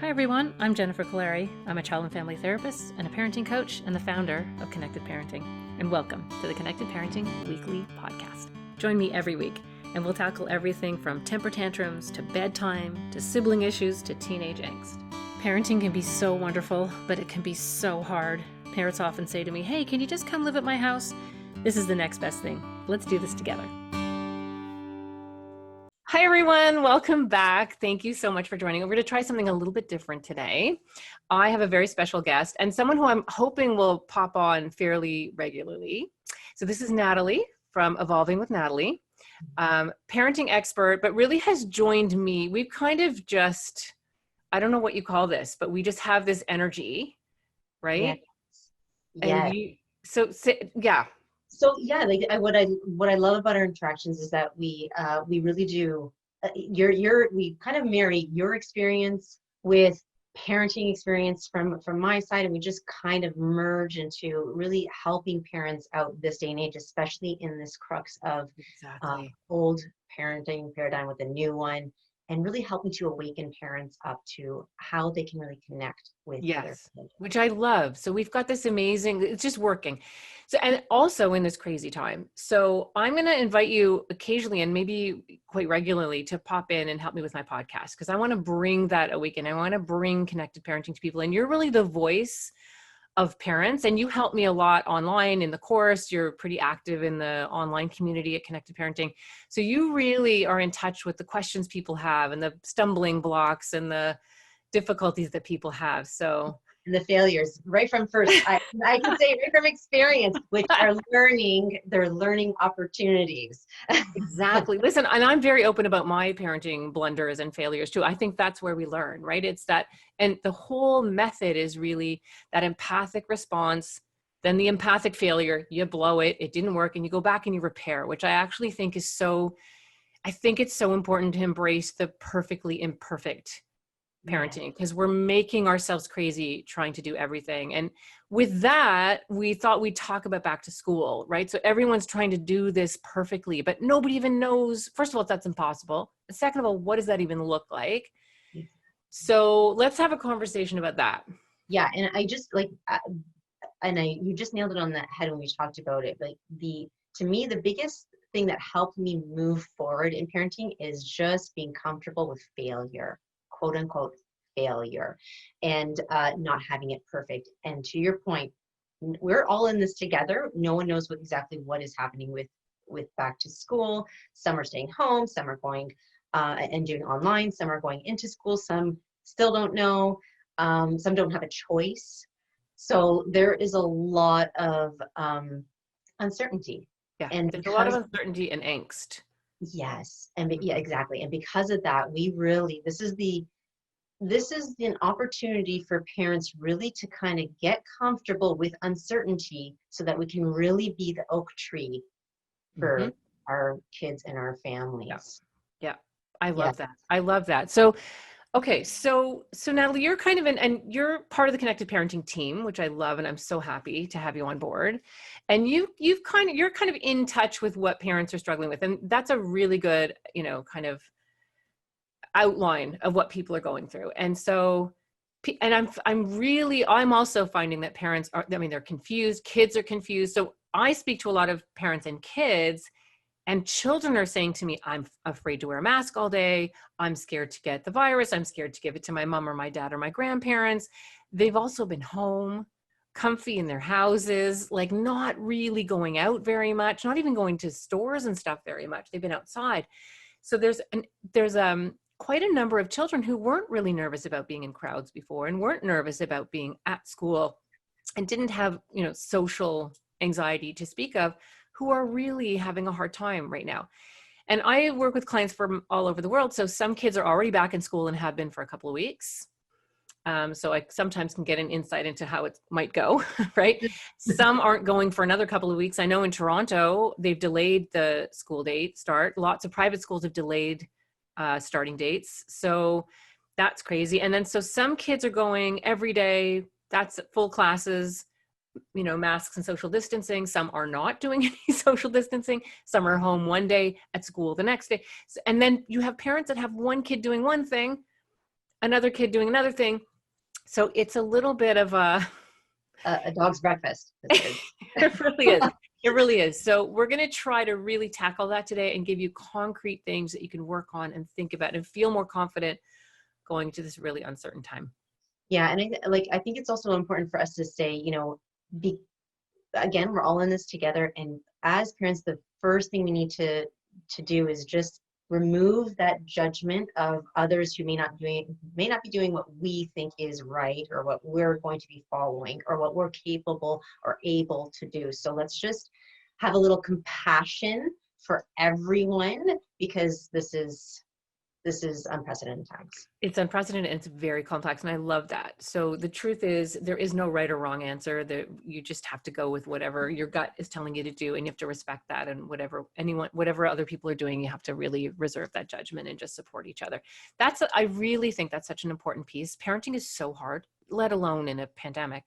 Hi everyone, I'm Jennifer Colari. I'm a child and family therapist and a parenting coach and the founder of Connective Parenting. And welcome to the Connected Parenting Weekly Podcast. Join me every week and we'll tackle everything from temper tantrums to bedtime to sibling issues to teenage angst. Parenting can be so wonderful, but it can be so hard. Parents often say to me, "Hey, can you just come live at my house?" This is the next best thing. Let's do this together. Hi, everyone. Welcome back. Thank you so much for joining. We're going to try something a little bit different today. I have a very special guest and someone who I'm hoping will pop on fairly regularly. So this is Natalie from Evolving with Natalie, parenting expert, but really has joined me. We've kind of just, I don't know what you call this, but we just have this energy, right? Yeah. And yeah. So yeah, like what I love about our interactions is that we really do. We kind of marry your experience with parenting experience from my side, and we just kind of merge into really helping parents out this day and age, especially in this crux of old parenting paradigm with a new one, and really helping to awaken parents up to how they can really connect with their kids. Which I love. So we've got this amazing, it's just working. So, and also in this crazy time. So I'm going to invite you occasionally and maybe quite regularly to pop in and help me with my podcast, because I want to bring that awaken. I want to bring connected parenting to people. And you're really the voice of parents, and you help me a lot online in the course. You're pretty active in the online community at Connected Parenting. So you really are in touch with the questions people have and the stumbling blocks and the difficulties that people have. So and the failures right from first, I can say right from experience, which are they're learning opportunities. Exactly. Listen, and I'm very open about my parenting blunders and failures too. I think that's where we learn, right? It's that, and the whole method is really that empathic response, then the empathic failure, you blow it, it didn't work, and you go back and you repair, which I actually think is I think it's so important to embrace the perfectly imperfect parenting, because we're making ourselves crazy trying to do everything. And with that, we thought we'd talk about back to school, right? So everyone's trying to do this perfectly, but nobody even knows, first of all, that's impossible. Second of all, what does that even look like? So let's have a conversation about that. Yeah. And I just you just nailed it on the head when we talked about it. Like to me, the biggest thing that helped me move forward in parenting is just being comfortable with failure, quote unquote failure, and not having it perfect. And to your point, we're all in this together. No one knows exactly what is happening with back to school. Some are staying home, some are going and doing online, some are going into school, some still don't know, some don't have a choice. So there is a lot of uncertainty. Yeah, and there's a lot of uncertainty and angst. Yes. And yeah, exactly. And because of that, this is an opportunity for parents really to kind of get comfortable with uncertainty so that we can really be the oak tree for our kids and our families. Yeah. I love that. I love that. So, okay. So Natalie, you're kind of and you're part of the Connected Parenting team, which I love. And I'm so happy to have you on board. And you're kind of in touch with what parents are struggling with. And that's a really good, kind of outline of what people are going through. And so, and I'm also finding that parents they're confused. Kids are confused. So I speak to a lot of parents and kids, and children are saying to me, "I'm afraid to wear a mask all day. I'm scared to get the virus. I'm scared to give it to my mom or my dad or my grandparents." They've also been home, comfy in their houses, like not really going out very much, not even going to stores and stuff very much. They've been outside. So there's quite a number of children who weren't really nervous about being in crowds before and weren't nervous about being at school and didn't have, social anxiety to speak of, who are really having a hard time right now. And I work with clients from all over the world. So some kids are already back in school and have been for a couple of weeks. So I sometimes can get an insight into how it might go, right? Some aren't going for another couple of weeks. I know in Toronto, they've delayed the school date start. Lots of private schools have delayed starting dates. So that's crazy. And then, so some kids are going every day, that's full classes, masks and social distancing. Some are not doing any social distancing. Some are home one day, at school the next day. And then you have parents that have one kid doing one thing another kid doing another thing. So it's a little bit of A dog's breakfast. it really is. It really is. So we're going to try to really tackle that today and give you concrete things that you can work on and think about and feel more confident going into this really uncertain time. Yeah. And I think it's also important for us to say, again, we're all in this together. And as parents, the first thing we need to do is just remove that judgment of others who may not be doing what we think is right, or what we're going to be following, or what we're capable or able to do. So let's just have a little compassion for everyone, because this is unprecedented times. It's unprecedented and it's very complex. And I love that. So the truth is there is no right or wrong answer. That you just have to go with whatever your gut is telling you to do. And you have to respect that. And whatever other people are doing, you have to really reserve that judgment and just support each other. I really think that's such an important piece. Parenting is so hard, let alone in a pandemic.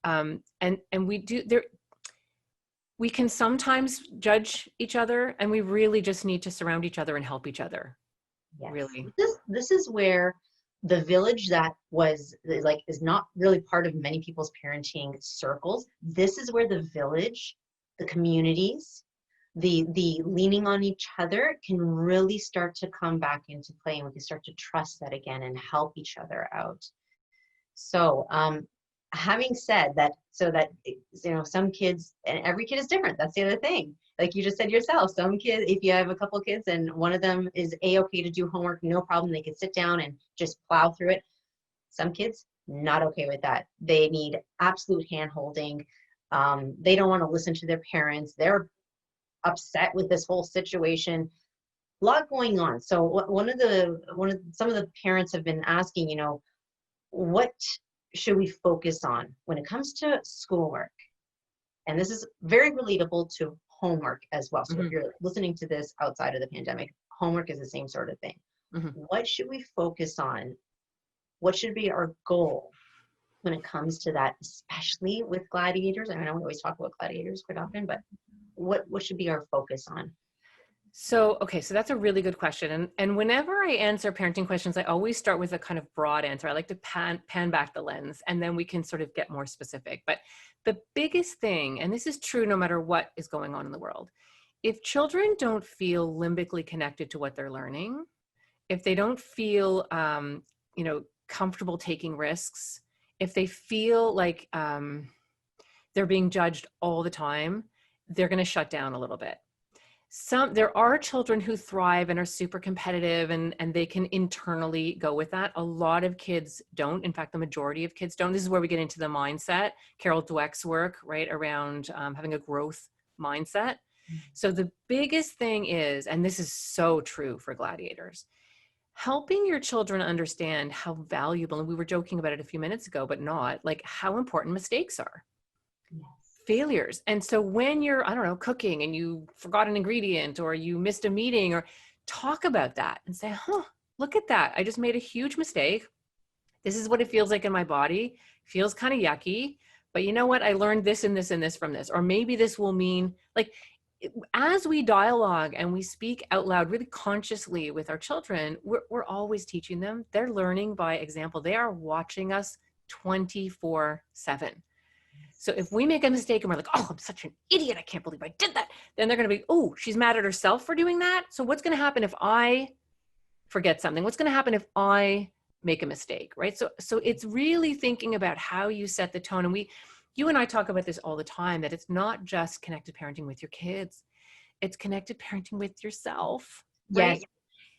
And we can sometimes judge each other, and we really just need to surround each other and help each other. Yes. Really. This is where the village that is not really part of many people's parenting circles. This is where the village, the communities, the leaning on each other can really start to come back into play, and we can start to trust that again and help each other out. So, having said that, so that, some kids, and every kid is different. That's the other thing. Like you just said yourself, some kids, if you have a couple of kids and one of them is A-okay to do homework, no problem. They can sit down and just plow through it. Some kids, not okay with that. They need absolute hand-holding. They don't want to listen to their parents. They're upset with this whole situation. A lot going on. So some of the parents have been asking, what should we focus on when it comes to schoolwork? And this is very relatable to homework as well. So if you're listening to this outside of the pandemic, homework is the same sort of thing. What should we focus on? What should be our goal when it comes to that, especially with gladiators? I know we always talk about gladiators quite often, but what should be our focus on? So that's a really good question. And whenever I answer parenting questions, I always start with a kind of broad answer. I like to pan back the lens, and then we can sort of get more specific. But the biggest thing, and this is true no matter what is going on in the world, if children don't feel limbically connected to what they're learning, if they don't feel, comfortable taking risks, if they feel like they're being judged all the time, they're going to shut down a little bit. There are children who thrive and are super competitive, and they can internally go with that. A lot of kids don't. In fact, the majority of kids don't. This is where we get into the mindset, Carol Dweck's work, right, around having a growth mindset. So the biggest thing is, and this is so true for gladiators, helping your children understand how valuable, and we were joking about it a few minutes ago, but not, like how important mistakes are. Failures. And so when you're, cooking and you forgot an ingredient or you missed a meeting, or talk about that and say, look at that. I just made a huge mistake. This is what it feels like in my body. Feels kind of yucky, but you know what? I learned this and this and this from this. Or maybe this will mean, like, as we dialogue and we speak out loud really consciously with our children, we're always teaching them. They're learning by example. They are watching us 24/7. So if we make a mistake and we're like, I'm such an idiot, I can't believe I did that, then they're going to be, she's mad at herself for doing that. So what's going to happen if I forget something? What's going to happen if I make a mistake, right? So it's really thinking about how you set the tone. And you and I talk about this all the time, that it's not just connected parenting with your kids. It's connected parenting with yourself. Right?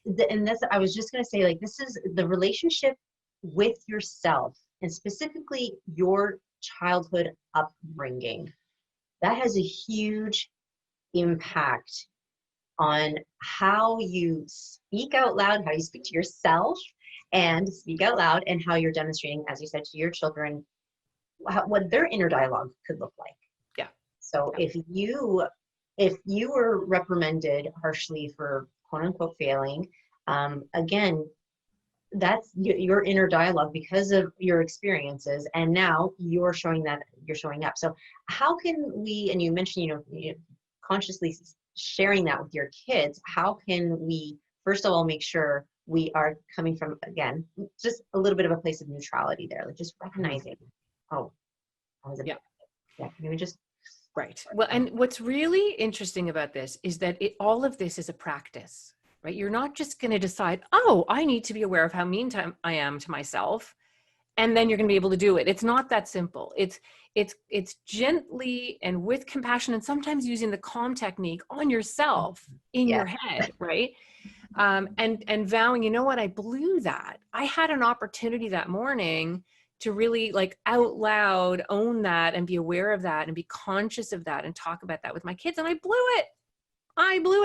Yes. And I was just going to say, this is the relationship with yourself, and specifically your childhood upbringing. That has a huge impact on how you speak out loud, how you speak to yourself and speak out loud, and how you're demonstrating, as you said, to your children, what their inner dialogue could look like. Yeah. So if you were reprimanded harshly for quote unquote failing, again, that's your inner dialogue because of your experiences, and now you're showing up. So how can we, and you mentioned, consciously sharing that with your kids, how can we first of all make sure we are coming from, again, just a little bit of a place of neutrality there, like just recognizing, oh, I was a, yeah, maybe just. Right. Well, and what's really interesting about this is that all of this is a practice, right? You're not just going to decide, oh, I need to be aware of how mean I am to myself, and then you're going to be able to do it. It's not that simple. It's gently and with compassion, and sometimes using the calm technique on yourself in your head, right? And vowing, you know what, I blew that. I had an opportunity that morning to really like out loud own that and be aware of that and be conscious of that and talk about that with my kids. And I blew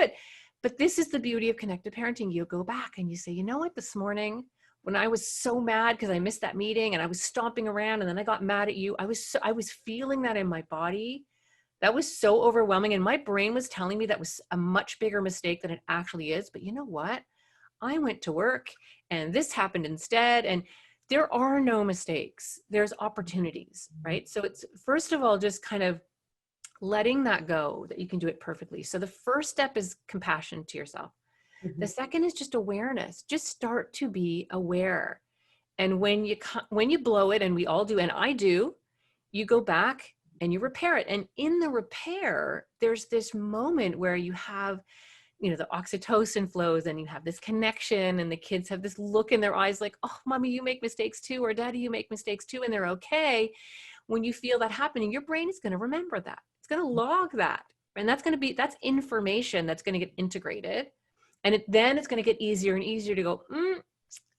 it. But this is the beauty of connected parenting. You go back and you say, you know what, this morning when I was so mad because I missed that meeting and I was stomping around and then I got mad at you, I was feeling that in my body. That was so overwhelming. And my brain was telling me that was a much bigger mistake than it actually is. But you know what? I went to work and this happened instead. And there are no mistakes. There's opportunities, right? So it's, first of all, just kind of letting that go, that you can do it perfectly. So the first step is compassion to yourself. The second is just awareness. Just start to be aware. And when you blow it, and we all do, and I do, you go back and you repair it. And in the repair, there's this moment where you have, you know, the oxytocin flows and you have this connection and the kids have this look in their eyes like, oh, mommy, you make mistakes too, or daddy, you make mistakes too, and they're okay. When you feel that happening, your brain is going to remember that. It's going to log that. And that's information that's going to get integrated. And then it's going to get easier and easier to go,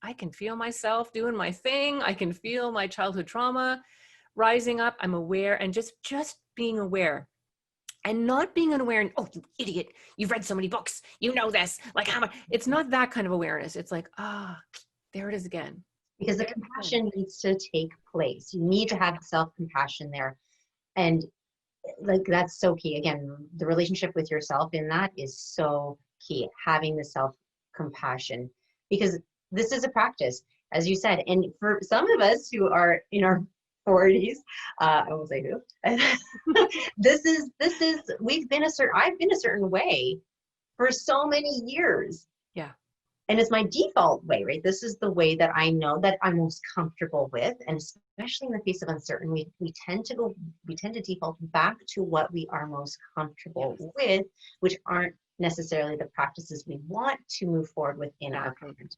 I can feel myself doing my thing. I can feel my childhood trauma rising up. I'm aware, and just being aware. And not being unaware and, oh, you idiot, you've read so many books, you know this, like how much, it's not that kind of awareness. It's like, there it is again. Because the compassion needs to take place. You need to have self-compassion there. And like, that's so key. Again, the relationship with yourself in that is so key, having the self-compassion, because this is a practice, as you said. And for some of us who are in our 40s, I won't say who, this is, I've been a certain way for so many years. Yeah. And it's my default way, right? This is the way that I know that I'm most comfortable with. And especially in the face of uncertainty, we tend to default back to what we are most comfortable with, which aren't necessarily the practices we want to move forward with in our parenting.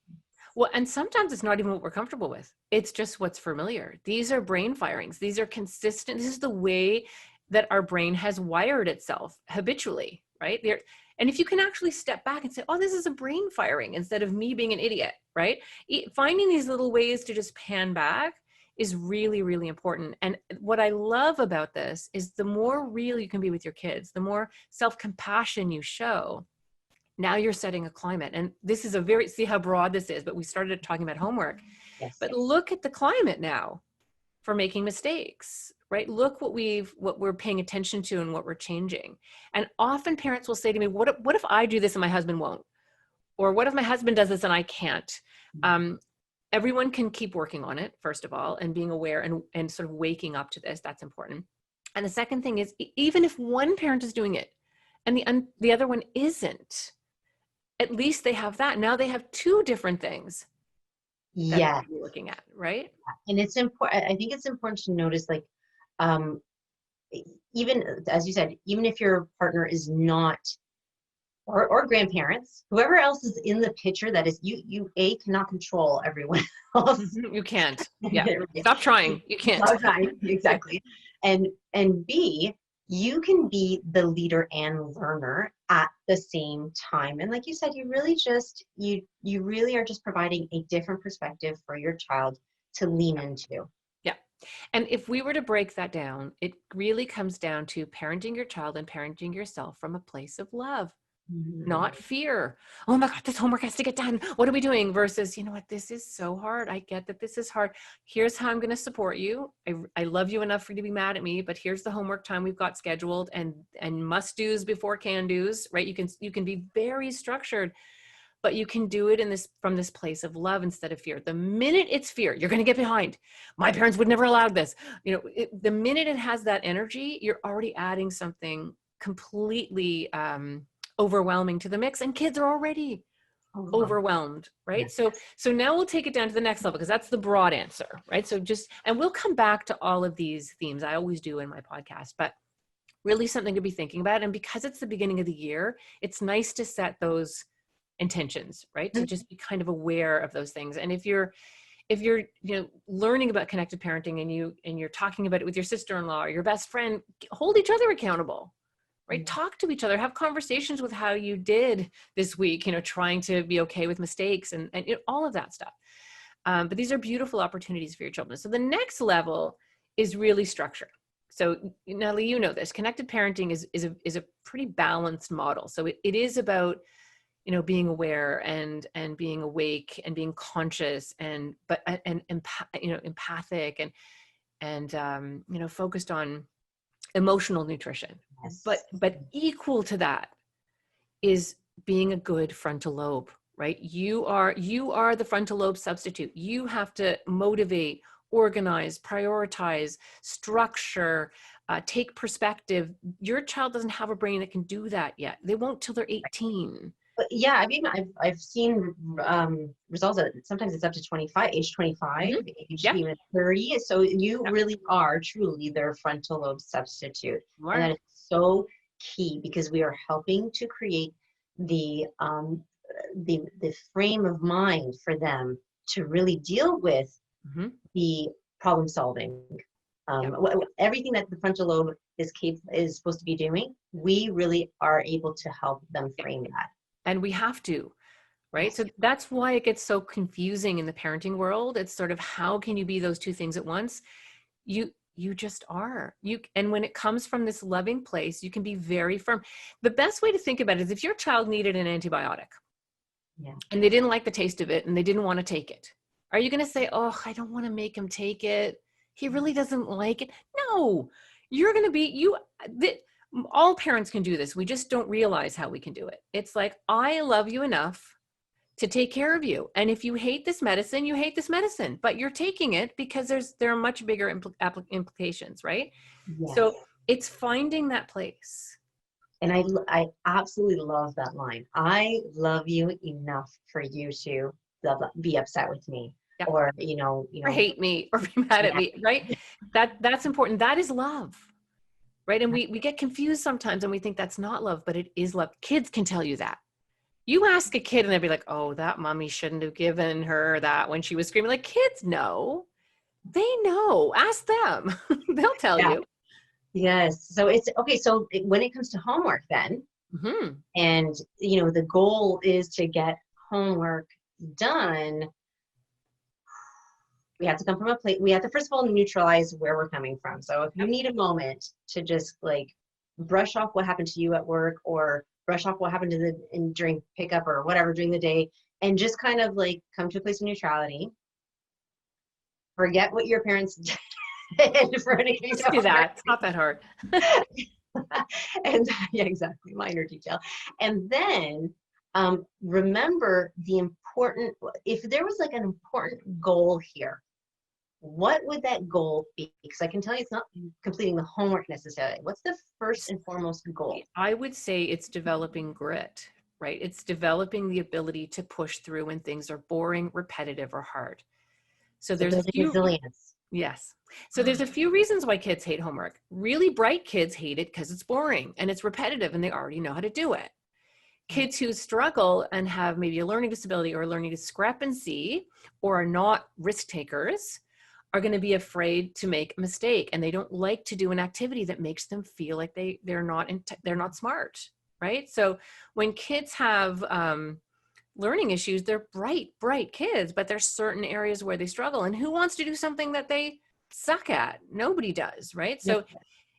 Well, and sometimes it's not even what we're comfortable with. It's just what's familiar. These are brain firings. These are consistent. This is the way that our brain has wired itself habitually, right? And if you can actually step back and say, oh, this is a brain firing instead of me being an idiot, right? Finding these little ways to just pan back is really, really important. And what I love about this is the more real you can be with your kids, the more self-compassion you show. Now you're setting a climate. And this is see how broad this is, but we started talking about homework. Yes. But look at the climate now for making mistakes, right? Look what we're paying attention to and what we're changing. And often parents will say to me, what if I do this and my husband won't? Or what if my husband does this and I can't? Everyone can keep working on it, first of all, and being aware and sort of waking up to this. That's important. And the second thing is, even if one parent is doing it and the other one isn't, at least they have that. Now they have two different things that you're looking at, right? And it's important. I think it's important to notice, like, even as you said, even if your partner is not, or grandparents, whoever else is in the picture, that is, you cannot control everyone else. You can't. Yeah. Stop trying. You can't. Stop trying. Exactly. And B, you can be the leader and learner at the same time. And like you said, you really are just providing a different perspective for your child to lean into. Yeah. And if we were to break that down, it really comes down to parenting your child and parenting yourself from a place of love. Not fear. Oh my God, this homework has to get done. What are we doing? Versus, you know what, this is so hard. I get that this is hard. Here's how I'm going to support you. I love you enough for you to be mad at me, but here's the homework time we've got scheduled, and must do's before can do's, right? You can be very structured, but you can do it from this place of love instead of fear. The minute it's fear, you're going to get behind. My parents would never allow this. You know, the minute it has that energy, you're already adding something completely, overwhelming to the mix, and kids are already overwhelmed, right? Yes. So now we'll take it down to the next level, because that's the broad answer, right? So and we'll come back to all of these themes. I always do in my podcast, but really something to be thinking about. And because it's the beginning of the year, it's nice to set those intentions, right? To just be kind of aware of those things. And if you're learning about connected parenting and you're talking about it with your sister-in-law or your best friend, hold each other accountable, right? Talk to each other, have conversations with how you did this week, trying to be okay with mistakes and all of that stuff. But these are beautiful opportunities for your children. So the next level is really structure. So Natalie, you know this, connected parenting is a pretty balanced model. So it is about, being aware and being awake and being conscious and empathic and focused on emotional nutrition. Yes. But equal to that is being a good frontal lobe, right? You are the frontal lobe substitute. You have to motivate, organize, prioritize, structure, take perspective. Your child doesn't have a brain that can do that yet. They won't till they're 18. But yeah, I've seen results that sometimes it's up to 25, age 25, age even 30. So you really are truly their frontal lobe substitute. And that is so key, because we are helping to create the frame of mind for them to really deal with the problem solving. Everything that the frontal lobe is supposed to be doing, we really are able to help them frame that. And we have to, right? So that's why it gets so confusing in the parenting world. It's sort of, how can you be those two things at once? You just are. And when it comes from this loving place, you can be very firm. The best way to think about it is if your child needed an antibiotic and they didn't like the taste of it and they didn't want to take it, are you going to say, oh, I don't want to make him take it, he really doesn't like it? No, you're going to be, all parents can do this. We just don't realize how we can do it. It's like, I love you enough to take care of you. And if you hate this medicine, you hate this medicine, but you're taking it because there are much bigger implications, right? Yes. So it's finding that place. And I absolutely love that line. I love you enough for you to be upset with me, or, or hate me or be mad at me, right? That's important. That is love. Right. And we get confused sometimes and we think that's not love, but it is love. Kids can tell you that. You ask a kid and they'll be like, oh, that mommy shouldn't have given her that when she was screaming. Like, kids know. They know. Ask them. They'll tell you. Yes. So it's okay. So when it comes to homework then, and, the goal is to get homework done, we have to come from a place. We have to, first of all, neutralize where we're coming from. So if you need a moment to just brush off what happened to you at work, or brush off what happened during pickup or whatever during the day, and just kind of come to a place of neutrality. Forget what your parents did for anything. Just do that. It's not that hard. And exactly, minor detail. And then remember if there was an important goal here, what would that goal be? Because I can tell you it's not completing the homework necessarily. What's the first and foremost goal? I would say it's developing grit, right? It's developing the ability to push through when things are boring, repetitive, or hard. So there's a few resilience. Yes. So there's a few reasons why kids hate homework. Really bright kids hate it because it's boring and it's repetitive and they already know how to do it. Kids who struggle and have maybe a learning disability or a learning discrepancy or are not risk takers are going to be afraid to make a mistake, and they don't like to do an activity that makes them feel like they're not smart, right? So when kids have learning issues, they're bright kids, but there's certain areas where they struggle. And who wants to do something that they suck at? Nobody does, right? So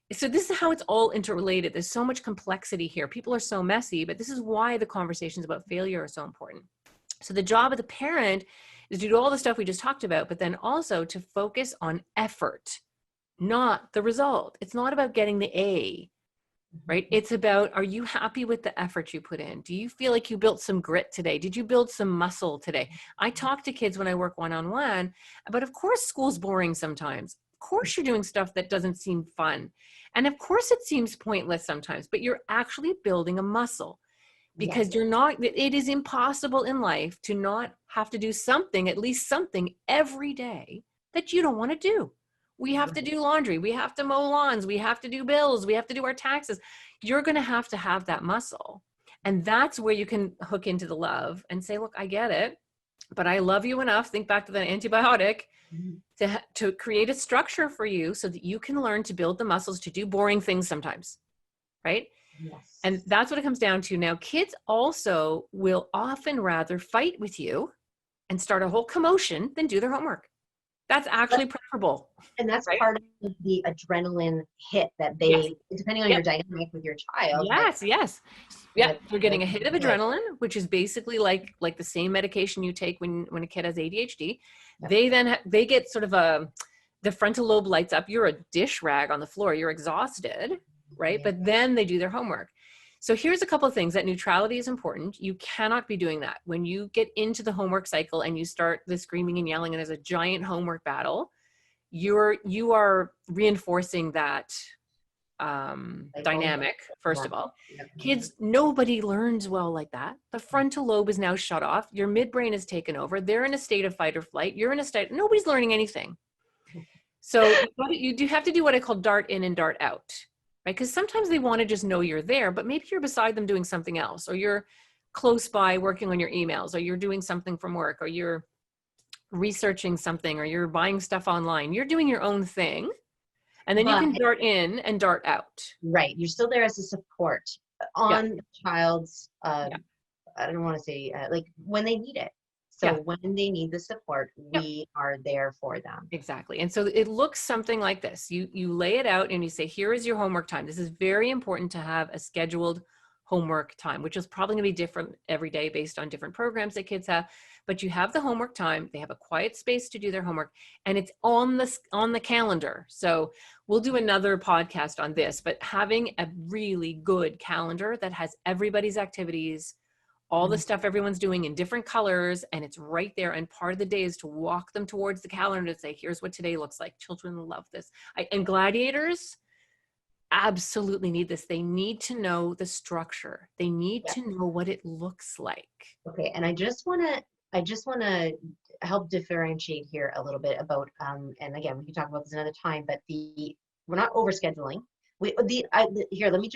this is how it's all interrelated. There's so much complexity here. People are so messy, but this is why the conversations about failure are so important. So the job of the parent is to do all the stuff we just talked about, but then also to focus on effort, not the result. It's not about getting the A, right? It's about, are you happy with the effort you put in? Do you feel like you built some grit today? Did you build some muscle today? I talk to kids when I work one-on-one, but of course school's boring sometimes. Of course you're doing stuff that doesn't seem fun. And of course it seems pointless sometimes, but you're actually building a muscle. because it is impossible in life to not have to do something, at least something every day that you don't want to do. We have to do laundry. We have to mow lawns. We have to do bills. We have to do our taxes. You're going to have that muscle. And that's where you can hook into the love and say, look, I get it, but I love you enough. Think back to that antibiotic to create a structure for you so that you can learn to build the muscles to do boring things sometimes. Right? Yes. And that's what it comes down to. Now, kids also will often rather fight with you and start a whole commotion than do their homework. That's actually preferable. And that's right? part of the adrenaline hit that they, depending on your dynamic with your child. Yes. Yeah, they're getting a hit of adrenaline, which is basically like the same medication you take when a kid has ADHD. They get sort of the frontal lobe lights up. You're a dish rag on the floor. You're exhausted, right? But then they do their homework. So here's a couple of things. That neutrality is important. You cannot be doing that. When you get into the homework cycle and you start the screaming and yelling and there's a giant homework battle, you are reinforcing that dynamic, first of all. Kids, nobody learns well like that. The frontal lobe is now shut off. Your midbrain is taken over. They're in a state of fight or flight. You're in a state, nobody's learning anything. So you do have to do what I call dart in and dart out. Right? Because sometimes they want to just know you're there, but maybe you're beside them doing something else, or you're close by working on your emails, or you're doing something from work, or you're researching something, or you're buying stuff online. You're doing your own thing. And then you can dart in and dart out. Right. You're still there as a support on the child's, I don't want to say like when they need it. So when they need the support, we are there for them. Exactly. And so it looks something like this. You lay it out and you say, here is your homework time. This is very important to have a scheduled homework time, which is probably going to be different every day based on different programs that kids have. But you have the homework time. They have a quiet space to do their homework, and it's on the calendar. So we'll do another podcast on this, but having a really good calendar that has everybody's activities, all the stuff everyone's doing in different colors, and it's right there. And part of the day is to walk them towards the calendar to say, here's what today looks like. Children love this. And gladiators absolutely need this. They need to know the structure. They need to know what it looks like. Okay. And I just want to help differentiate here a little bit about, and again, we can talk about this another time, but we're not overscheduling. Here, let me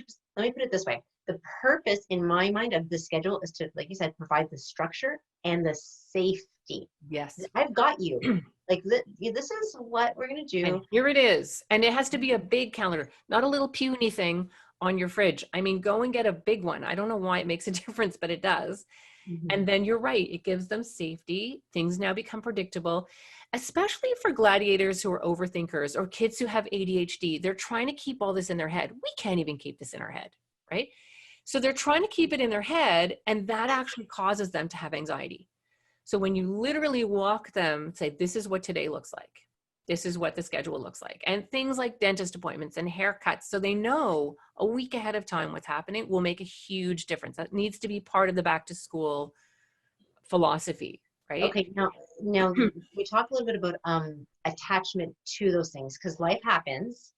put it this way. The purpose in my mind of the schedule is to, like you said, provide the structure and the safety. Yes. I've got you. Like this is what we're going to do. And here it is. And it has to be a big calendar, not a little puny thing on your fridge. I mean, go and get a big one. I don't know why it makes a difference, but it does. And then you're right. It gives them safety. Things now become predictable, especially for gladiators who are overthinkers or kids who have ADHD. They're trying to keep all this in their head. We can't even keep this in our head, right? So they're trying to keep it in their head, and that actually causes them to have anxiety. So when you literally walk them, say, this is what today looks like. This is what the schedule looks like. And things like dentist appointments and haircuts, so they know a week ahead of time what's happening, will make a huge difference. That needs to be part of the back to school philosophy, right? Okay, now we talked a little bit about attachment to those things, because life happens.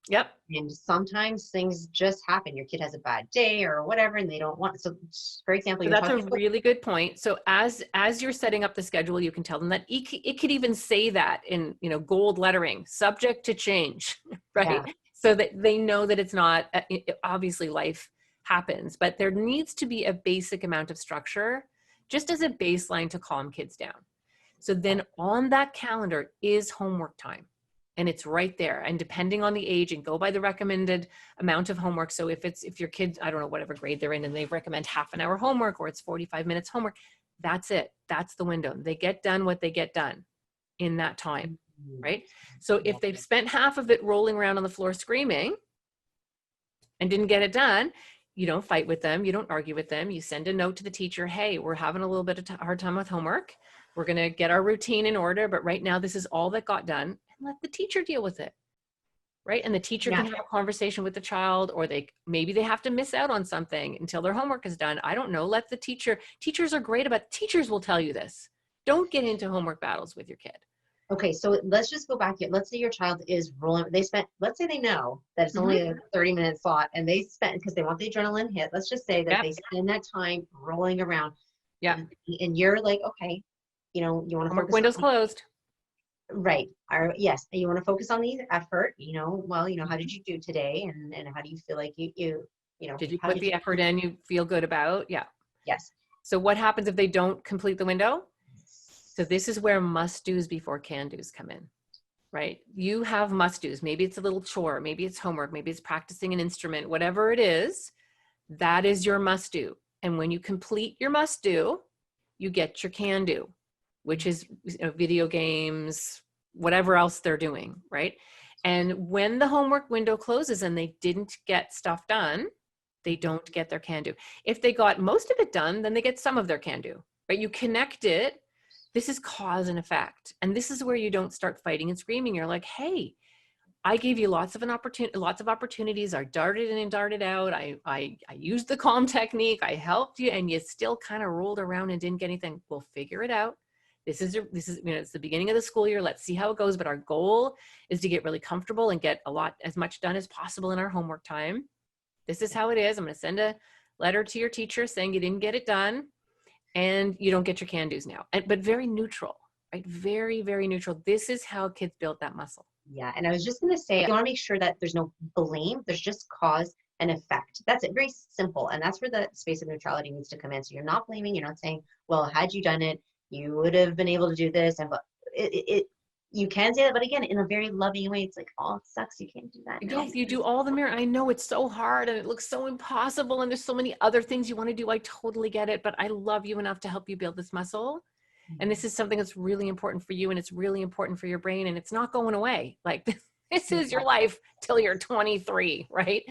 Yep. And sometimes things just happen. Your kid has a bad day or whatever, and they don't want. So, for example, that's a really good point. So as you're setting up the schedule, you can tell them that it could even say that in gold lettering, subject to change, right? Yeah. So that they know that it's not. Obviously, life happens, but there needs to be a basic amount of structure, just as a baseline to calm kids down. So then on that calendar is homework time. And it's right there. And depending on the age, and go by the recommended amount of homework. So if your kid, I don't know, whatever grade they're in, and they recommend half an hour homework, or it's 45 minutes homework, that's it. That's the window. They get done what they get done in that time, right? So if they've spent half of it rolling around on the floor screaming and didn't get it done, you don't fight with them. You don't argue with them. You send a note to the teacher, hey, we're having a little bit of hard time with homework. We're going to get our routine in order, but right now this is all that got done. Let the teacher deal with it, right? And the teacher can have a conversation with the child, or maybe they have to miss out on something until their homework is done. I don't know. Let the teachers are great about, teachers will tell you this. Don't get into homework battles with your kid, Okay, so let's just go back here. Let's say your child is rolling. Let's say they know that it's only Mm-hmm. a 30-minute slot and they spend, because they want the adrenaline hit. Let's just say that Yep. they spend that time rolling around Yep. and you're like, okay, you want to Homework focus window's on, closed. right. Yes. And you want to focus on the effort, well, how did you do today? And how do you feel like Did you how put did you the effort do? in you feel good about? Yeah. Yes. So what happens if they don't complete the window? So this is where must do's before can do's come in, right? You have must do's. Maybe it's a little chore, maybe it's homework, maybe it's practicing an instrument, whatever it is, that is your must do. And when you complete your must do, you get your can do, which is video games, whatever else they're doing, right? And when the homework window closes and they didn't get stuff done, they don't get their can do. If they got most of it done, then they get some of their can do, right? You connect it. This is cause and effect. And this is where you don't start fighting and screaming. You're like, hey, I gave you lots of opportunities. I darted in and darted out. I used the calm technique. I helped you, and you still kind of rolled around and didn't get anything. We'll figure it out. This is it's the beginning of the school year. Let's see how it goes. But our goal is to get really comfortable and get as much done as possible in our homework time. This is how it is. I'm going to send a letter to your teacher saying you didn't get it done, and you don't get your can do's now. But very neutral, right? Very, very neutral. This is how kids build that muscle. Yeah. And I was just going to say, you want to make sure that there's no blame. There's just cause and effect. That's it. Very simple. And that's where the space of neutrality needs to come in. So you're not blaming. You're not saying, well, had you done it, you would have been able to do this. And but you can say that, but again, in a very loving way. It's like, oh, it sucks. You can't do that now. Yes, you do all the mirror. I know it's so hard and it looks so impossible and there's so many other things you want to do. I totally get it, but I love you enough to help you build this muscle. And this is something that's really important for you and it's really important for your brain and it's not going away. Like this is your life till you're 23, right?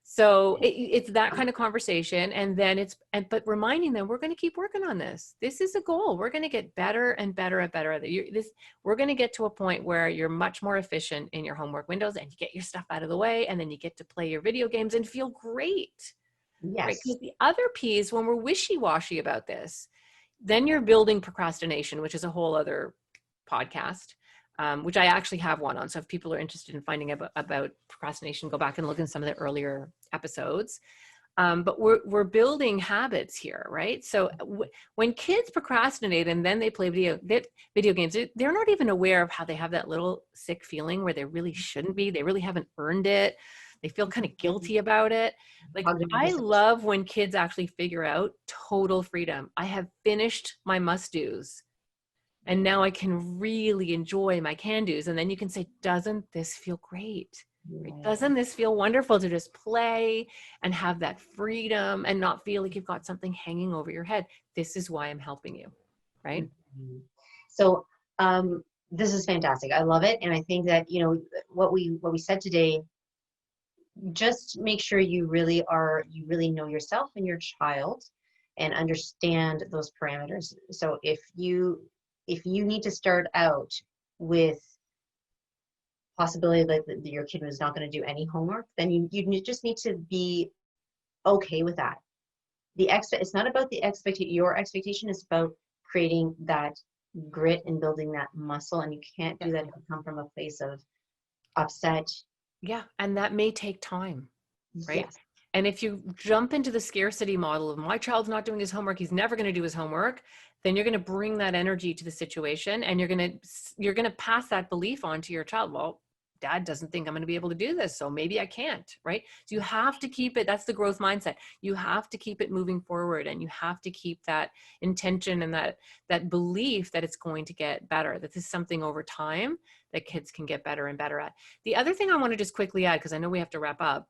So it's that kind of conversation. And then but reminding them, we're going to keep working on this. This is a goal. We're going to get better and better and better at it. We're going to get to a point where you're much more efficient in your homework windows and you get your stuff out of the way. And then you get to play your video games and feel great. Yes. Right? Because the other piece, when we're wishy-washy about this, then you're building procrastination, which is a whole other podcast, which I actually have one on. So if people are interested in finding about procrastination, go back and look in some of the earlier episodes. But we're building habits here, right? So when kids procrastinate and then they play video games, they're not even aware of how they have that little sick feeling where they really shouldn't be. They really haven't earned it. They feel kind of guilty about it. Like I love when kids actually figure out total freedom. I have finished my must-dos and now I can really enjoy my can-dos. And then you can say, doesn't this feel great? Right? Doesn't this feel wonderful to just play and have that freedom and not feel like you've got something hanging over your head? This is why I'm helping you, right? So this is fantastic. I love it. And I think that, what we said today, just make sure you really know yourself and your child and understand those parameters. So if you need to start out with possibility that your kid was not going to do any homework, then you just need to be okay with that. It's not about your expectation, it's about creating that grit and building that muscle. And you can't do that if you come from a place of upset. Yeah. And that may take time, right? Yes. And if you jump into the scarcity model of my child's not doing his homework, he's never going to do his homework, then you're going to bring that energy to the situation and you're going to pass that belief on to your child. Well, dad doesn't think I'm going to be able to do this, so maybe I can't, right? So you have to keep it. That's the growth mindset. You have to keep it moving forward and you have to keep that intention and that belief that it's going to get better, that this is something over time that kids can get better and better at. The other thing I want to just quickly add, because I know we have to wrap up,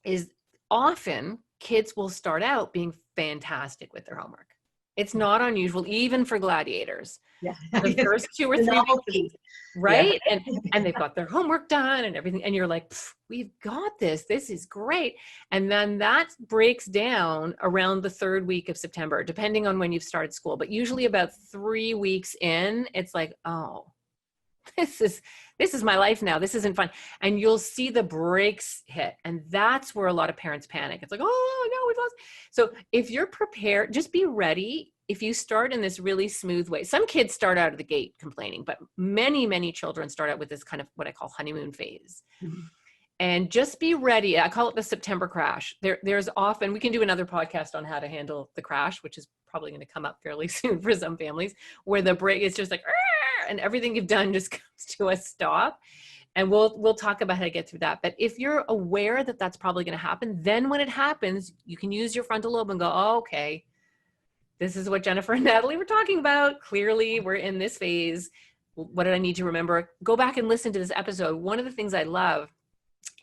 is often kids will start out being fantastic with their homework. It's not unusual, even for gladiators. Yeah. The first 2 or 3 weeks, right? Yeah. And they've got their homework done and everything. And you're like, we've got this. This is great. And then that breaks down around the 3rd week of September, depending on when you've started school. But usually about 3 weeks in, it's like, oh, this is my life now. This isn't fun. And you'll see the brakes hit. And that's where a lot of parents panic. It's like, oh no, we've lost. So if you're prepared, just be ready. If you start in this really smooth way, some kids start out of the gate complaining, but many, many children start out with this kind of what I call honeymoon phase. Mm-hmm. And just be ready. I call it the September crash. There's often, we can do another podcast on how to handle the crash, which is probably going to come up fairly soon for some families, where the break is just like, and everything you've done just comes to a stop. And we'll talk about how to get through that. But if you're aware that that's probably going to happen, then when it happens, you can use your frontal lobe and go, oh, okay, this is what Jennifer and Natalie were talking about. Clearly, we're in this phase. What did I need to remember? Go back and listen to this episode. One of the things I love,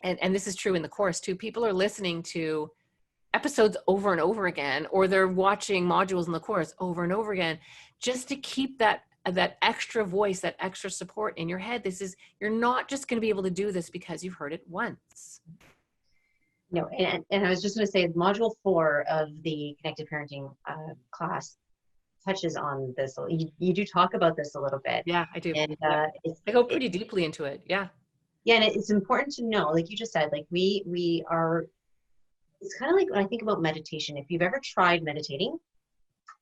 and this is true in the course too, people are listening to episodes over and over again, or they're watching modules in the course over and over again, just to keep that extra voice, that extra support in your head. You're not just going to be able to do this because you've heard it once. No, and I was just going to say, module 4 of the Connective Parenting class touches on this. You do talk about this a little bit. Yeah, I do. And I go pretty deeply into it. Yeah. Yeah, and it's important to know, like you just said, like we are, it's kind of like when I think about meditation. If you've ever tried meditating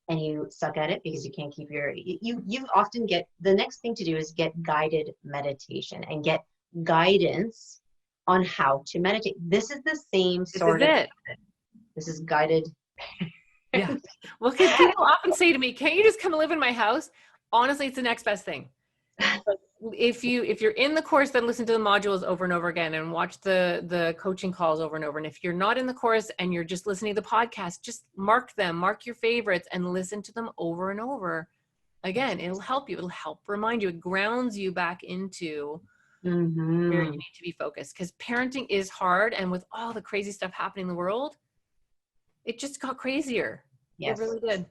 and you suck at it because you can't keep you often get, the next thing to do is get guided meditation and get guidance on how to meditate. This is the same sort of it. This is guided. Yeah. Well, because people often say to me, can't you just come live in my house? Honestly, it's the next best thing. If you're in the course, then listen to the modules over and over again and watch the coaching calls over and over. And if you're not in the course and you're just listening to the podcast, just mark your favorites and listen to them over and over again. It'll help you. It'll help remind you. It grounds you back into where you need to be focused, because parenting is hard. And with all the crazy stuff happening in the world, it just got crazier. Yes. It really did.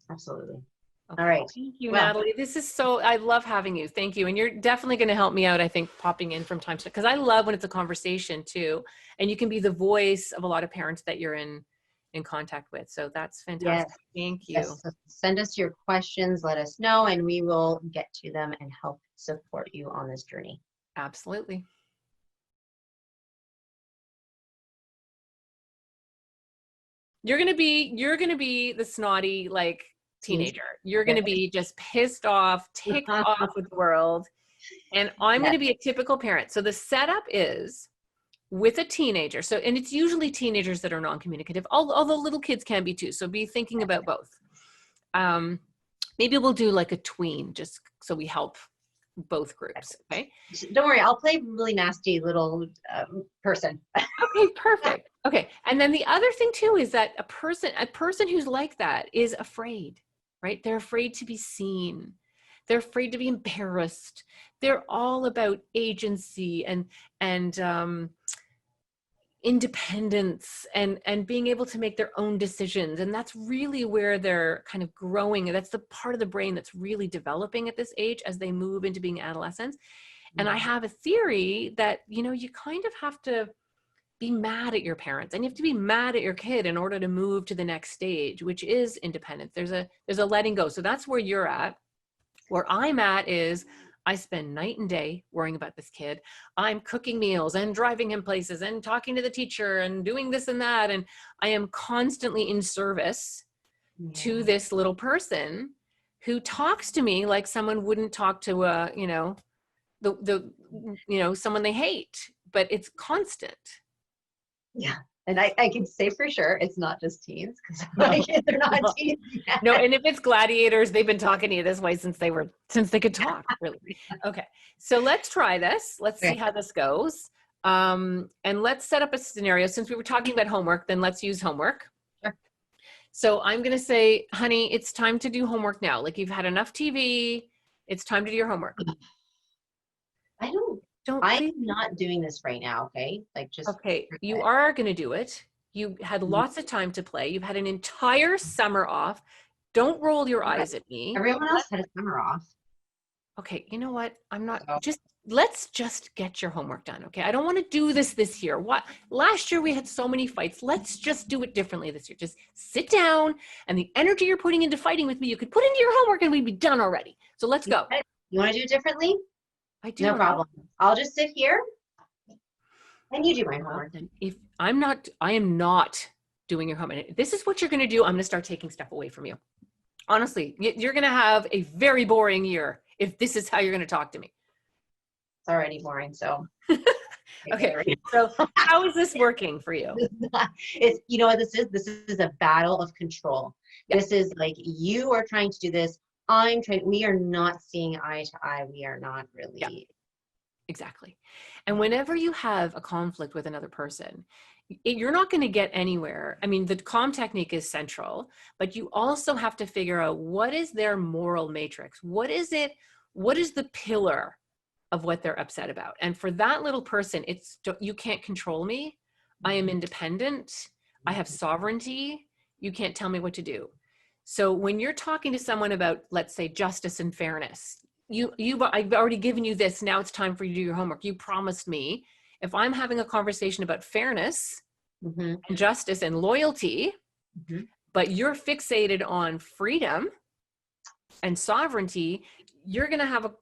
Absolutely. Okay. All right. Thank you, Natalie. This is I love having you. Thank you. And you're definitely going to help me out, I think, popping in from time to time, because I love when it's a conversation too. And you can be the voice of a lot of parents that you're in contact with. So that's fantastic. Yes. Thank you. Yes. So send us your questions, let us know, and we will get to them and help support you on this journey. Absolutely. You're going to be the snotty, like, teenager. You're going to be just pissed off, ticked off with the world. And I'm going to be a typical parent. So the setup is with a teenager. So, and it's usually teenagers that are non-communicative, although little kids can be too. So be thinking about both. Maybe we'll do like a tween, just so we help both groups. Okay. Don't worry. I'll play really nasty little person. Okay, perfect. Okay. And then the other thing too is that a person who's like that is afraid. Right? They're afraid to be seen. They're afraid to be embarrassed. They're all about agency and independence and being able to make their own decisions. And that's really where they're kind of growing. That's the part of the brain that's really developing at this age as they move into being adolescents. And I have a theory that, you kind of have to be mad at your parents, and you have to be mad at your kid in order to move to the next stage, which is independence. There's a letting go. So that's where you're at. Where I'm at is I spend night and day worrying about this kid. I'm cooking meals and driving him places and talking to the teacher and doing this and that. And I am constantly in service to this little person who talks to me like someone wouldn't talk to someone they hate, but it's constant. Yeah. And I can say for sure it's not just teens, because my kids are not teens yet. No, and if it's gladiators, they've been talking to you this way since they could talk, really. Okay. So let's try this. Let's see how this goes. And let's set up a scenario. Since we were talking about homework, then let's use homework. Sure. So I'm going to say, honey, it's time to do homework now. Like, you've had enough TV. It's time to do your homework. I'm not doing this right now, okay? Okay, you are going to do it. You had lots of time to play. You've had an entire summer off. Don't roll your eyes at me. Everyone else had a summer off. Okay, you know what? Let's just get your homework done, okay? I don't want to do this year. Last year we had so many fights. Let's just do it differently this year. Just sit down, and the energy you're putting into fighting with me, you could put into your homework and we'd be done already. So let's go. You want to do it differently? I do. No problem. I'll just sit here and you do my homework. If I am not doing your homework. This is what you're going to do. I'm going to start taking stuff away from you. Honestly, you're going to have a very boring year if this is how you're going to talk to me. It's already boring. So, okay. So how is this working for you? It's, you know what this is? This is a battle of control. Yeah. This is like, you are trying to do this. I'm trying. We are not seeing eye to eye. We are not really. Yeah. Exactly. And whenever you have a conflict with another person, you're not going to get anywhere. I mean, the calm technique is central, but you also have to figure out what is their moral matrix. What is it? What is the pillar of what they're upset about? And for that little person, it's, you can't control me. I am independent. I have sovereignty. You can't tell me what to do. So when you're talking to someone about, let's say, justice and fairness, I've already given you this. Now it's time for you to do your homework. You promised me. If I'm having a conversation about fairness and justice and loyalty, but you're fixated on freedom and sovereignty, you're going to have a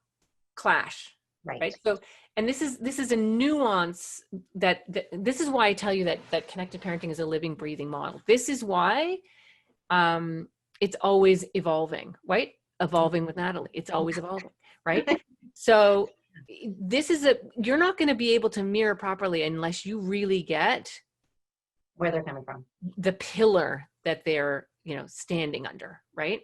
clash. Right. So, and this is a nuance that this is why I tell you that connected parenting is a living, breathing model. This is why it's always evolving, right? Evolving with Natalie. It's always evolving, right? So you're not going to be able to mirror properly unless you really get where they're coming from, the pillar that they're, standing under, right?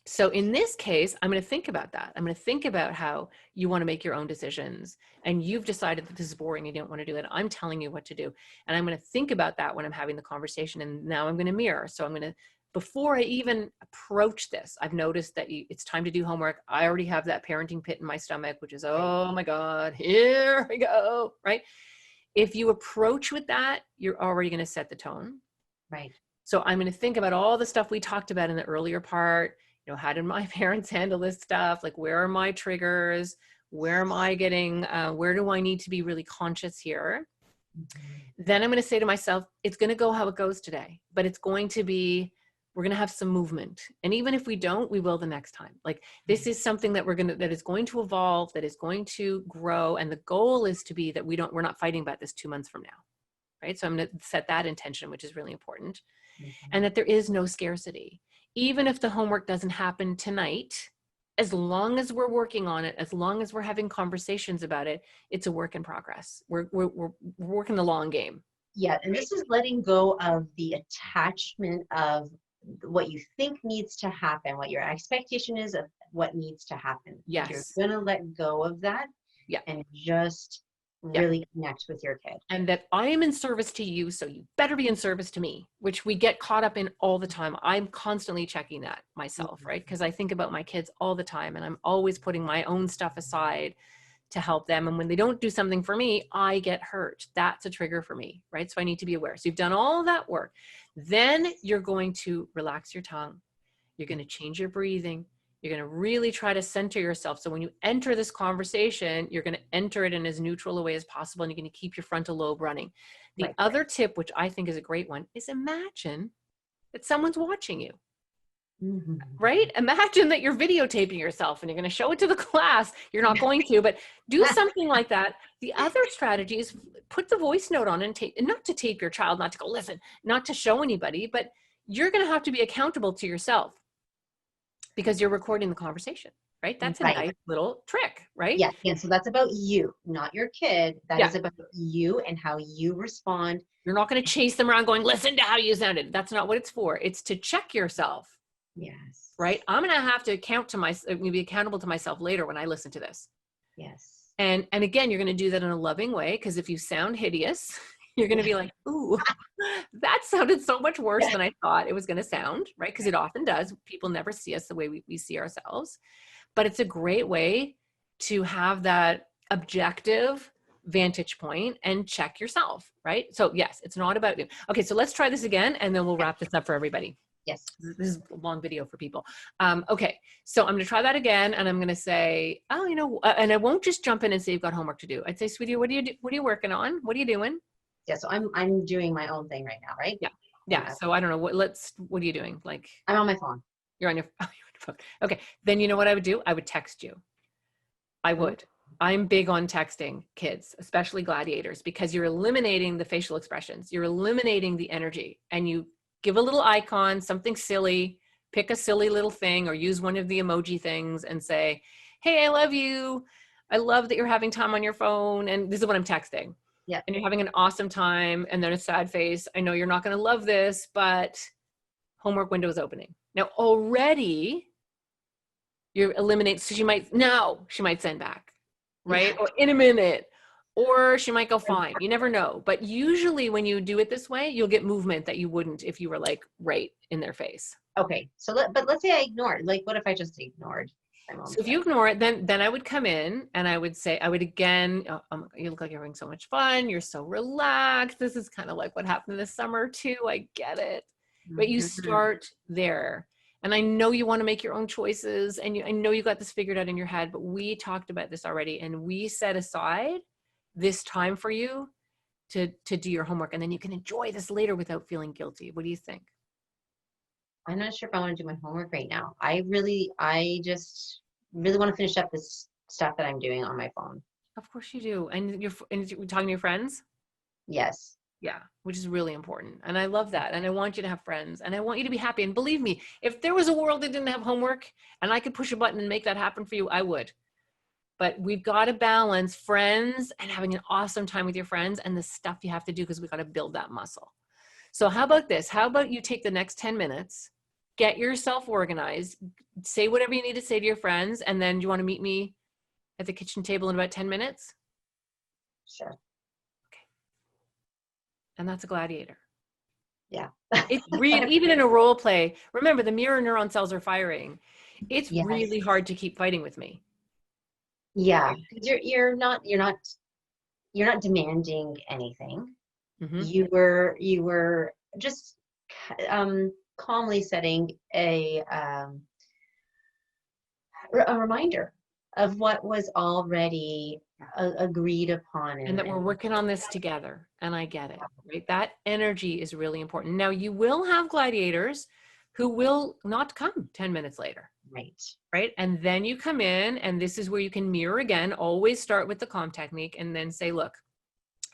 So in this case, I'm going to think about that. I'm going to think about how you want to make your own decisions, and you've decided that this is boring. You don't want to do it. I'm telling you what to do. And I'm going to think about that when I'm having the conversation. And now I'm going to mirror. So I'm going to, before I even approach this, I've noticed that it's time to do homework. I already have that parenting pit in my stomach, which is, oh my God, here we go, right? If you approach with that, you're already going to set the tone. Right. So I'm going to think about all the stuff we talked about in the earlier part. How did my parents handle this stuff? Like, where are my triggers? Where am I getting, where do I need to be really conscious here? Then I'm going to say to myself, it's going to go how it goes today, but it's going to be, we're going to have some movement. And even if we don't, we will the next time. Like, this is something that that is going to evolve, that is going to grow. And the goal is to be that we're not fighting about this 2 months from now. Right. So I'm going to set that intention, which is really important. And that there is no scarcity. Even if the homework doesn't happen tonight, as long as we're working on it, as long as we're having conversations about it, it's a work in progress. We're working the long game. Yeah. And this is letting go of the attachment of what you think needs to happen, what your expectation is of what needs to happen. Yes. You're going to let go of that. Yeah. And just really connect with your kid. And that I am in service to you, so you better be in service to me, which we get caught up in all the time. I'm constantly checking that myself, right? Because I think about my kids all the time, and I'm always putting my own stuff aside to help them. And when they don't do something for me, I get hurt. That's a trigger for me, right? So I need to be aware. So you've done all that work. Then you're going to relax your tongue. You're going to change your breathing. You're going to really try to center yourself. So when you enter this conversation, you're going to enter it in as neutral a way as possible, and you're going to keep your frontal lobe running. The other tip, which I think is a great one, is imagine that someone's watching you. Right? Imagine that you're videotaping yourself and you're going to show it to the class. You're not going to, but do something like that. The other strategy is put the voice note on and tape, and not to tape your child, not to go listen, not to show anybody, but you're going to have to be accountable to yourself, because you're recording the conversation, right? That's a nice little trick, right? Yeah. And so that's about you, not your kid. That is about you and how you respond. You're not going to chase them around going, listen to how you sounded. That's not what it's for. It's to check yourself. Yes. Right? I'm going to have to be accountable to myself later when I listen to this. Yes. And again, you're going to do that in a loving way, because if you sound hideous, you're going to be like, ooh, that sounded so much worse than I thought it was going to sound, right? Because it often does. People never see us the way we see ourselves. But it's a great way to have that objective vantage point and check yourself, right? So yes, it's not about you. Okay, so let's try this again, and then we'll wrap this up for everybody. Yes. This is a long video for people. Okay, so I'm going to try that again, and I'm going to say, and I won't just jump in and say you've got homework to do. I'd say, sweetie, what are you working on? What are you doing? Yeah, so I'm doing my own thing right now, right? Yeah. So I don't know what are you doing? Like, I'm on my phone. You're on your phone. Okay. Then you know what I would do? I would text you. I would. I'm big on texting kids, especially gladiators, because you're eliminating the facial expressions. You're eliminating the energy, and you give a little icon, something silly, pick a silly little thing or use one of the emoji things and say, hey, I love you. I love that you're having time on your phone. And this is what I'm texting. Yeah. And you're having an awesome time. And then a sad face. I know you're not going to love this, but homework window is opening. Now already you're eliminating, so she might send back, right? Yeah. Or in a minute, or she might go fine. You never know. But usually when you do it this way, you'll get movement that you wouldn't if you were like right in their face. Okay. So but let's say I ignored. Like, what if I just ignored my mom's So if you ignore it, then I would come in and I would say, I would again, you look like you're having so much fun. You're so relaxed. This is kind of like what happened this summer too. I get it. But you start there. And I know you want to make your own choices, and I know you got this figured out in your head, but we talked about this already, and we set aside this time for you to do your homework, and then you can enjoy this later without feeling guilty. What do you think? I'm not sure if I want to do my homework right now. I just really want to finish up this stuff that I'm doing on my phone. Of course you do. And you're talking to your friends? Yes. Yeah, which is really important. And I love that. And I want you to have friends, and I want you to be happy. And believe me, if there was a world that didn't have homework and I could push a button and make that happen for you, I would. But we've got to balance friends and having an awesome time with your friends and the stuff you have to do, because we've got to build that muscle. So how about this? How about you take the next 10 minutes, get yourself organized, say whatever you need to say to your friends, and then do you want to meet me at the kitchen table in about 10 minutes? Sure. And that's a gladiator. Yeah. It's really, even in a role play, remember the mirror neuron cells are firing. It's Yes. really hard to keep fighting with me. Yeah. You're not demanding anything. Mm-hmm. You were just calmly setting a reminder of what was already agreed upon, And that we're working on this together. And I get it, right? That energy is really important. Now, you will have gladiators who will not come 10 minutes later. Right. And then you come in, and this is where you can mirror again. Always start with the calm technique and then say, look,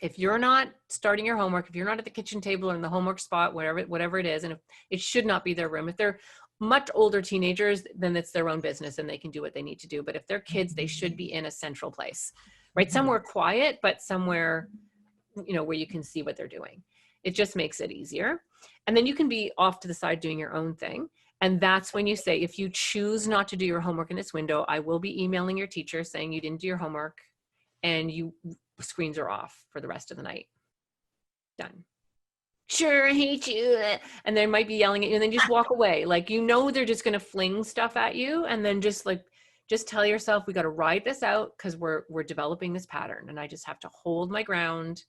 if you're not starting your homework, if you're not at the kitchen table or in the homework spot, whatever it is, and if it should not be their room. If they're much older teenagers, then it's their own business and they can do what they need to do. But if they're kids, they should be in a central place, right? Somewhere quiet, but somewhere, where you can see what they're doing. It just makes it easier. And then you can be off to the side doing your own thing. And that's when you say, if you choose not to do your homework in this window, I will be emailing your teacher saying you didn't do your homework, and screens are off for the rest of the night. Done. Sure, I hate you. And they might be yelling at you, and then just walk away. Like, they're just going to fling stuff at you. And then just tell yourself, we got to ride this out, because we're developing this pattern, and I just have to hold my ground,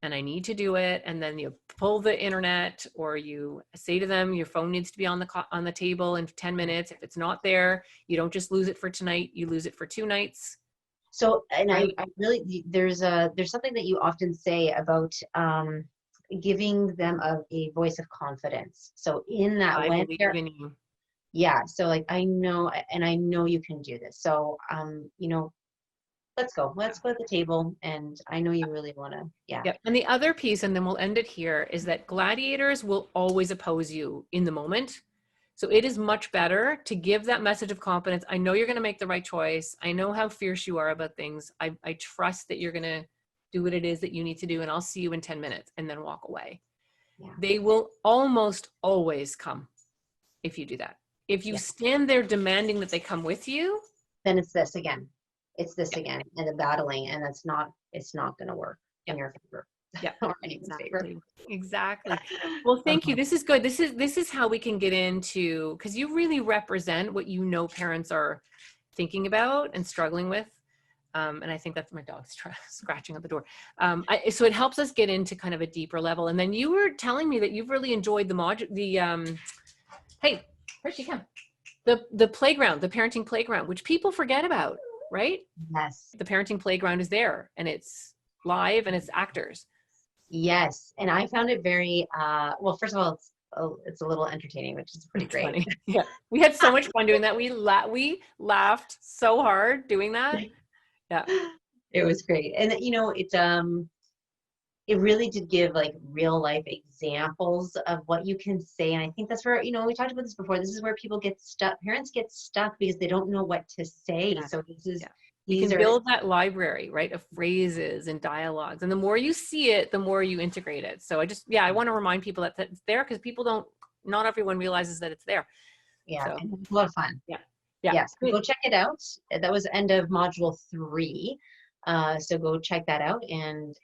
and I need to do it. And then you pull the internet, or you say to them, your phone needs to be on the table in 10 minutes. If it's not there, you don't just lose it for tonight, you lose it for 2 nights. So, and right? I really, there's something that you often say about giving them a voice of confidence. So in that, I believe in you. Yeah. So like, I know you can do this. So, let's go at the table. And I know you really want to, yeah. Yep. And the other piece, and then we'll end it here, is that gladiators will always oppose you in the moment. So it is much better to give that message of confidence. I know you're going to make the right choice. I know how fierce you are about things. I trust that you're going to do what it is that you need to do, and I'll see you in 10 minutes, and then walk away. Yeah. They will almost always come if you do that. If you stand there demanding that they come with you, then it's this again. It's this again, and the battling, and it's not going to work in your favor. Yeah, exactly. Well, thank you. This is good. This is how we can get into, because you really represent what parents are thinking about and struggling with. And I think that's my dog's scratching at the door. So it helps us get into kind of a deeper level. And then you were telling me that you've really enjoyed hey, where'd she come? The playground, the parenting playground, which people forget about, right? Yes. The parenting playground is there, and it's live, and it's actors. Yes. And I found it very, well, first of all, it's a little entertaining, which is pretty great. Funny. Yeah. We had so much fun doing that. We laughed so hard doing that. Yeah. It was great. And it really did give like real life examples of what you can say. And I think that's where, we talked about this before. This is where people get stuck. Parents get stuck because they don't know what to say. Yeah. So Yeah. You these can are, build that library, right, of phrases and dialogues. And the more you see it, the more you integrate it. So I want to remind people that it's there, because not everyone realizes that it's there. yeah, So and it's a lot of fun. yeah. Yeah. Yes, Good. go check it out. That was end of module 3. So go check that out and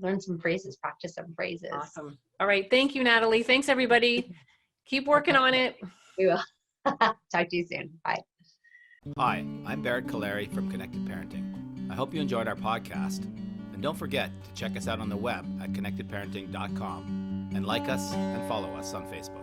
learn some phrases, practice some phrases. Awesome. All right. Thank you, Natalie. Thanks, everybody. Keep working on it. We will. Talk to you soon. Bye. Hi, I'm Barrett Kaleri from Connected Parenting. I hope you enjoyed our podcast. And don't forget to check us out on the web at connectedparenting.com and like us and follow us on Facebook.